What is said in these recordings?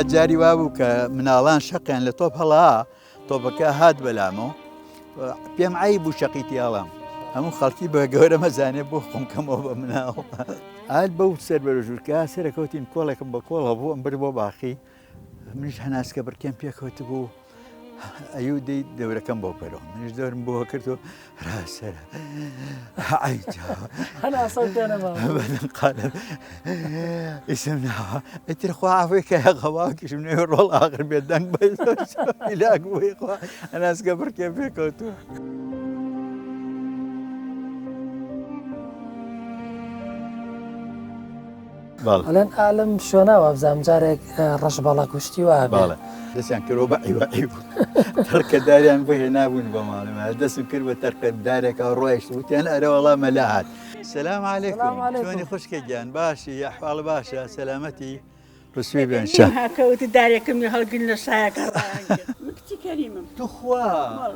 جاری وابوو کە مناڵان شەقیان لە تۆپ هەڵا تۆپەکە هات بەلامەوە پێم عەیب بوو شەقیتی هەڵام هەموو خەڵکی بە گەورە مەزانێ بۆ خۆمکەمەوە بە مناڵ ئال بەو سەر بەرەژوورکە سەرەکەوتین کۆڵێکم بە کۆڵ هەبوو ئەم بر بۆ باخی منیش هەناسکە بڕکێم پێکەوت بوو ئەیوو دەی دەورەکەم بۆ پەرەوە منیش دەورم بۆ کردو ڕاستەرە قالب اسم ناوە ئەتر خوا عەفوی کە غەواکیشم نوێ ڕۆڵ ئاخر بێت دەنگ بەلاک بووی خوا هەناسکە بڕکێم پێکەوتووە ئەلێن ئالم شوێنەوە بزانام جارێک ڕەش بەڵە کوشتی وە باڵێ دەستیان کردەوە بە عیب تەرکەداریان بۆ هێنابوون بە ماڵێمە دەستم کرد بە تەرکەدارێکە ڕۆیشت وتیان ئەرە وەڵام مەلا هات سەلام عەلەیکوم چۆنی خوشکە گیان باشی ئەحواڵ باشە سەلامەتی ڕسوی بێن شا هاکەوتی دارێکمی هەڵگرن لە شایەکە کچی کەریمم توخوا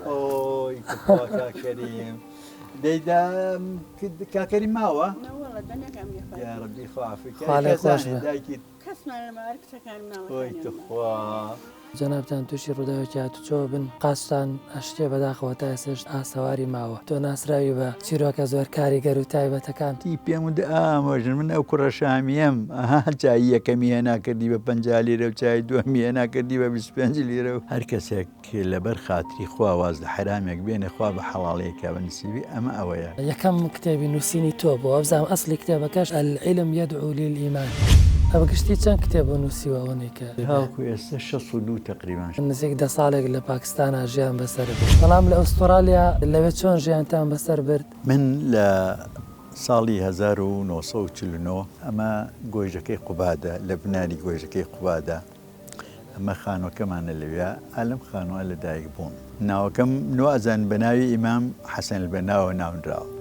ئۆی توخوا کاکەریم دەیدا کاکەری ماوە یا ڕەبی خوا عەفوی دایکی کەسمان لەماوەر کچەکانم ناوە ئۆی توخوا جەنابتان تووشی ڕووداوێکی هاتوچۆ بن قاچتان ئەشتێ بەداخەوە تا ئێسش ئاسەواری ماوە تۆ ناسراوی بە چیرۆکە زۆر کاریگەر و تایبەتەکان تی پێم ودا ئامۆژن من ئەو کوڕە شامیەم ئەها چای یەکەمی هێناکردی بە 50 لیرە و چای دووەمی هێناکردی بە 25 لیرە و هەر کەسێک لەبەر خاتری خوا واز لە حرامێک بێنێ خوا بە حەڵاڵەیەکە بە نسیبی ئەمە ئەوەیە یەکەم کتێبی نووسینی تۆ بۆ ئەبزانام ئەسڵی کتێبەکەش العلم يدعو للإيمان ئەوە گشتی چەند کتێب نووسیوەوەنێکە هاوکو ئێستا 62 تقریبان نزیک 10 ساڵێک لە پاکستانە ژیان بەسەر برد بەڵام لە ئوسترالیا لەوێ چۆن ژیانتان بەسەر برد من لە ساڵی 1949 ئەمە گۆیژەکەی قوبادە لە بناری گۆیژەکەی قوبادە ئەمە خانووەکەمانە لەوێ ئالم خانووە لە دایک بووم ناوەکەم نوازان بە ناوی ئیمام حەسەن البەناوە ناونراوە